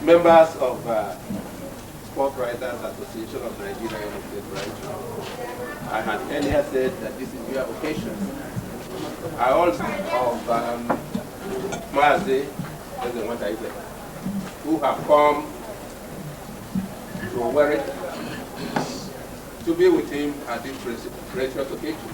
members of Sport Writers Association of Nigeria in the State Branch. I had earlier said that this is your occasion. I also of Mazi Ezenwata, who have come to Owerri to be with him at this precious occasion.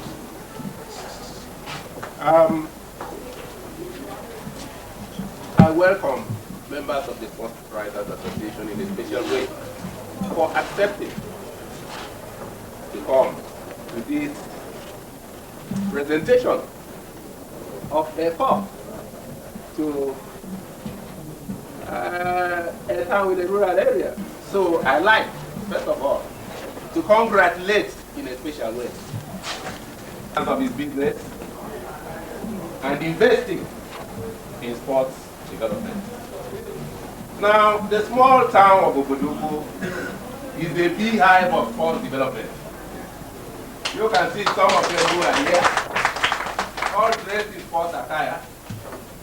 I welcome members of the Sport Writers Association in a special way for accepting to come to this presentation of a cup to a town with a rural area. So I like, first of all, to congratulate in a special way of his business and investing in sports development. Now, the small town of Obodogo is a beehive of sports development. You can see some of them who are here, all dressed in sports attire.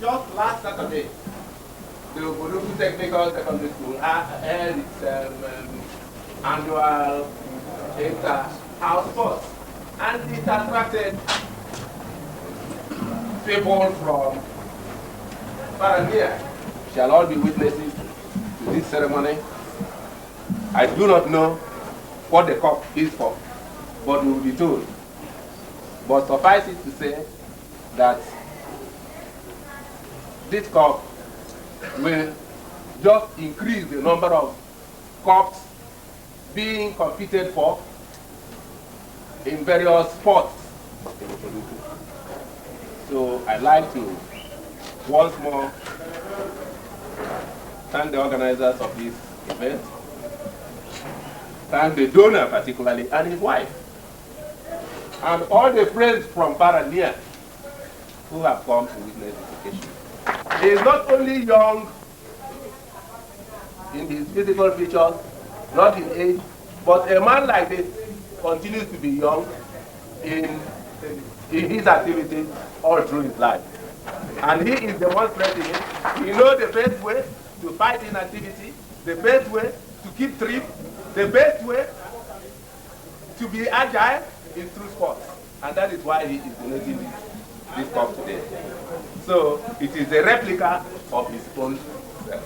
Just last Saturday, the Obodogo Technical Secondary School held its annual inter-house sports, and it attracted people from far and near. Shall all be witnesses to this ceremony. I do not know what the cup is for, but we will be told. But suffice it to say that this cup will just increase the number of cups being competed for in various sports. So I'd like to once more thank the organizers of this event, thank the donor particularly and his wife, and all the friends from far and near who have come to witness this occasion. He is not only young in his physical features, not in age, but a man like this continues to be young in his activities all through his life. And he is demonstrating it. He knows the best way to fight inactivity, the best way to keep trim, the best way to be agile is through sports. And that is why he is donating this cup today. So it is a replica of his own self.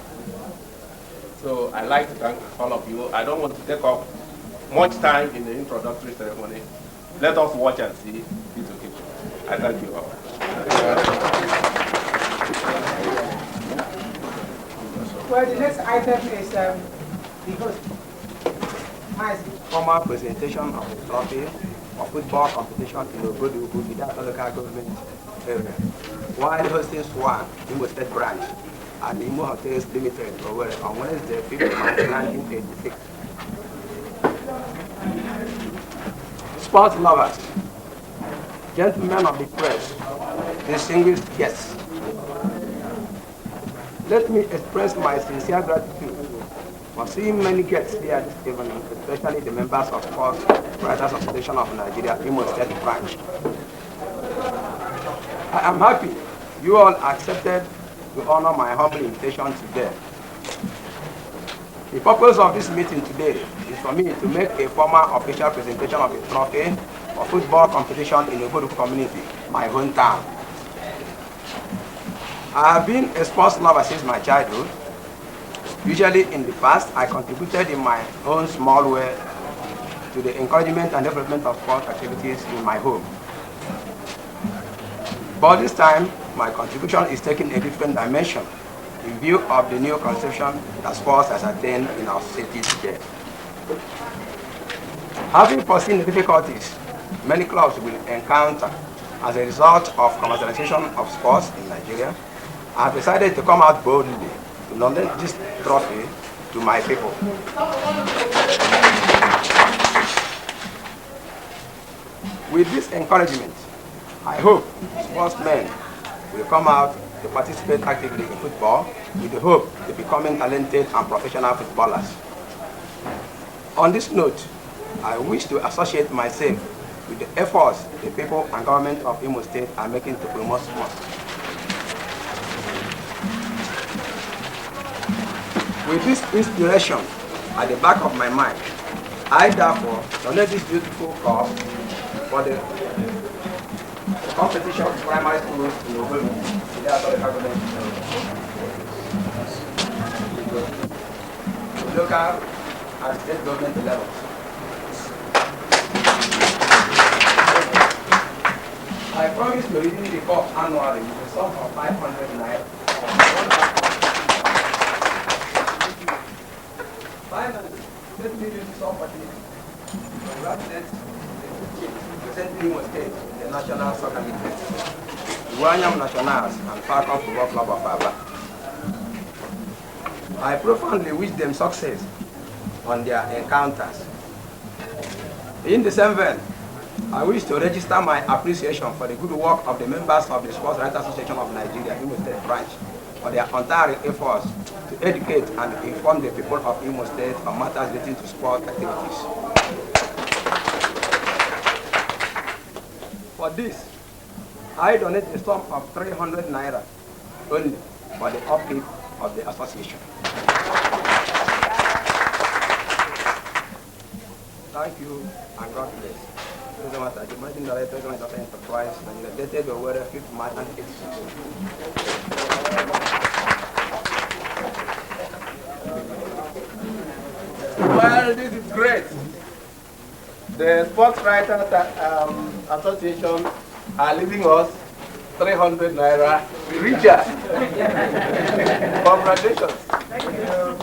So I'd like to thank all of you. I don't want to take up much time in the introductory ceremony. Let us watch and see this occasion. I thank you all. Well, the next item is the host. Formal presentation of the trophy of football competition in Obodogo, Vidata local government area, while hosting SWAN, Imo State branch, at the Imo Hotels Limited, Owerri, on Wednesday, 5th March 1986. Sports lovers, gentlemen of the press, distinguished guests, let me express my sincere gratitude for seeing many guests here this evening, especially the members of Sports Writers Association of Nigeria, Imo State branch. I am happy you all accepted to honor my humble invitation today. The purpose of this meeting today is for me to make a formal official presentation of the trophy for football competition in the Obodogo community, my hometown. I have been a sports lover since my childhood. Usually in the past, I contributed in my own small way to the encouragement and development of sport activities in my home. But this time, my contribution is taking a different dimension in view of the new conception that sports has attained in our city today. Having foreseen the difficulties many clubs will encounter as a result of commercialization of sports in Nigeria, I have decided to come out boldly to donate this trophy to my people. With this encouragement, I hope sportsmen will come out to participate actively in football with the hope of becoming talented and professional footballers. On this note, I wish to associate myself with the efforts the people and government of Imo State are making to promote sports. With this inspiration at the back of my mind, I therefore donate this beautiful cup for the competition of primary schools in Owerri. Local and state government levels. I promise to redeem the cup annually with a sum of 500 naira. Finally, let me use this opportunity to congratulate representing Imo State in the National Soccer League, Guanyam Nationals and Falcon Football Club of Aba. I profoundly wish them success on their encounters. In the same vein, I wish to register my appreciation for the good work of the members of the Sports Writers Association of Nigeria, Imo State branch, for their untiring efforts to educate and inform the people of Imo State on matters relating to sport activities. For this, I donate a sum of 300 naira only for the upkeep of the association. Thank you and God bless. Ezenwata, the managing director of the enterprise, and the dated Owerri 5th March 1986. Well, this is great. The Sports Writers Association are leaving us 300 naira richer. Congratulations. Thank you.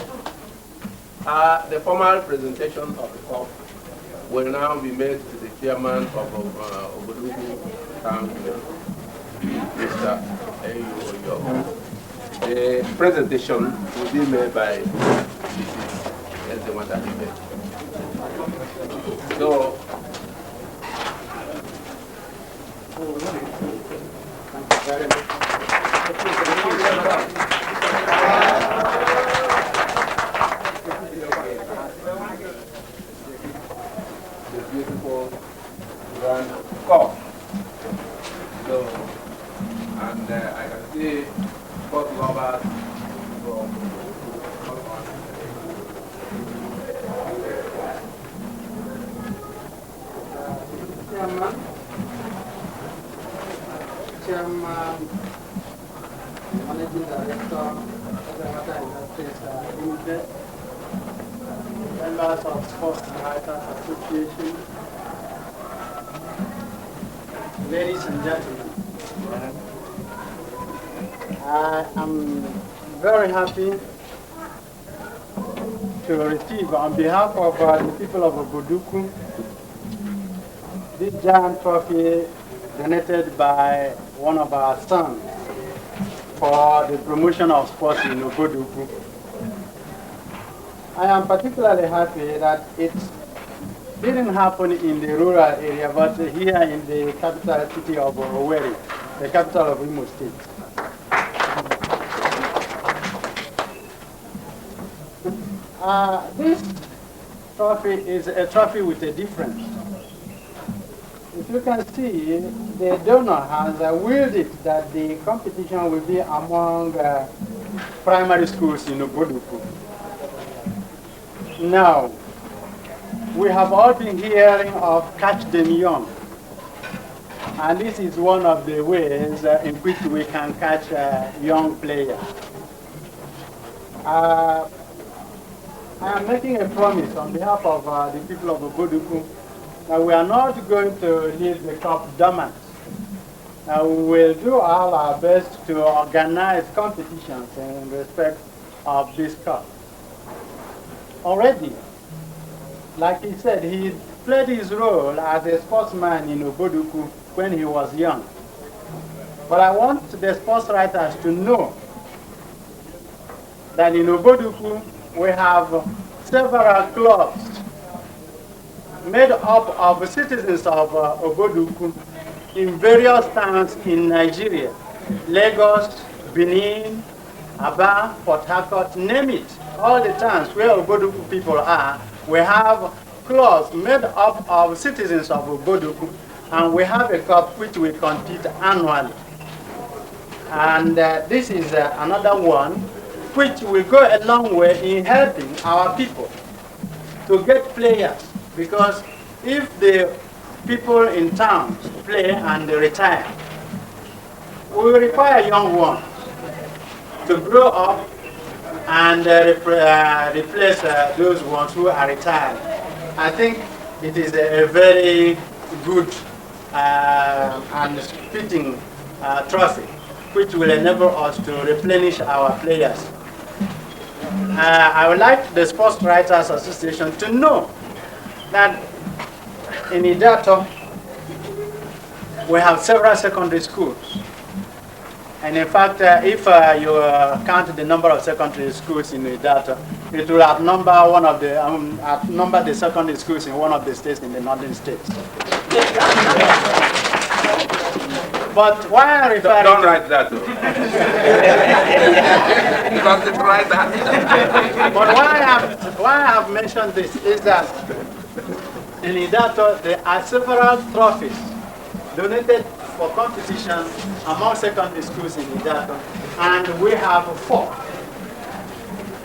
The formal presentation of the cup will now be made to the chairman of Obodugu Town, Mr. Ayo. The presentation will be made by Mrs. Ezenwata. So, thank you very much. The beautiful grand cup. So, and I can see sport lovers from Chairman, Managing Director, Ezenwata Industries Limited, members of Sports Writers Association, ladies and gentlemen, I am very happy to receive on behalf of the people of Oboduku this giant trophy donated by one of our sons for the promotion of sports in Oboduku. I am particularly happy that it didn't happen in the rural area, but here in the capital city of Owerri, the capital of Imo State. This trophy is a trophy with a difference. If you can see, the donor has willed it that the competition will be among primary schools in Oboduku. Now, we have all been hearing of Catch Them Young, and this is one of the ways in which we can catch young players. I am making a promise on behalf of the people of Oboduku that we are not going to leave the cup dormant. We will do all our best to organize competitions in respect of this cup. Already, like he said, he played his role as a sportsman in Oboduku when he was young. But I want the sports writers to know that in Oboduku we have several clubs made up of citizens of Oboduku in various towns in Nigeria: Lagos, Benin, Aba, Port Harcourt, name it. All the towns where Oboduku people are, we have clubs made up of citizens of Oboduku, and we have a cup which we compete annually. And this is another one which will go a long way in helping our people to get players. Because if the people in towns play and they retire, we will require young ones to grow up and replace those ones who are retired. I think it is a very good and fitting trophy, which will enable us to replenish our players. I would like the Sports Writers Association to know that in Idato, we have several secondary schools. And in fact, if you count the number of secondary schools in Idato, it will outnumber outnumber the secondary schools in one of the states in the northern states. But why I'm referring Don't write that. Because it's right that. But why I have mentioned this is that in Idato there are several trophies donated for competition among secondary schools in Idato, and we have 4.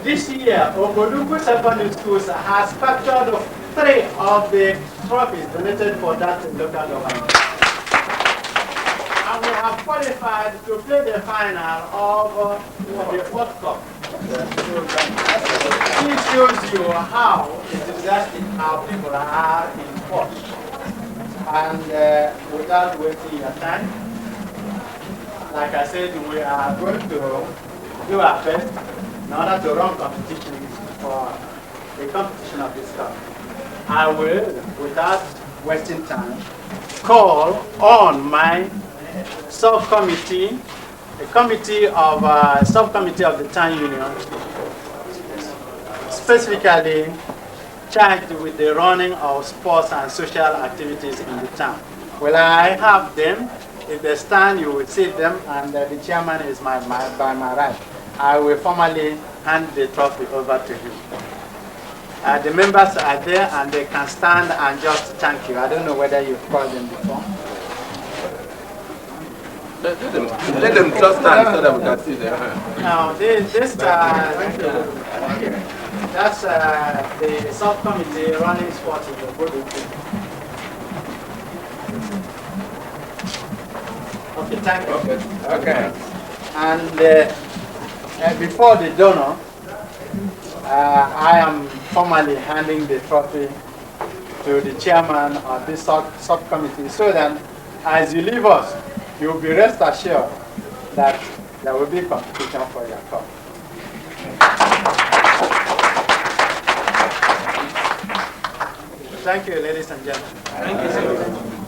This year, Ogodugu Secondary Schools has captured 3 of the trophies donated for that local government. And we have qualified to play the final of the 4th Cup. This shows you how enthusiastic our people are in sports. And without wasting your time, like I said, we are going to do our best in order to run competitions for the competition of this cup. I will, without wasting time, call on my subcommittee, subcommittee of the town union, specifically charged with the running of sports and social activities in the town. Well, I have them. If they stand, you will see them, and the chairman is by my right. I will formally hand the trophy over to him. The members are there, and they can stand and just thank you. I don't know whether you've called them before. Let them just stand so that we can see their hand. Now, that's the subcommittee running sports in the Ogodugu. Okay, thank you. Okay. And before the donor, I am formally handing the trophy to the chairman of this subcommittee, so that as you leave us, you will be rest assured that there will be competition for your cup. Thank you, ladies and gentlemen. Thank you, sir.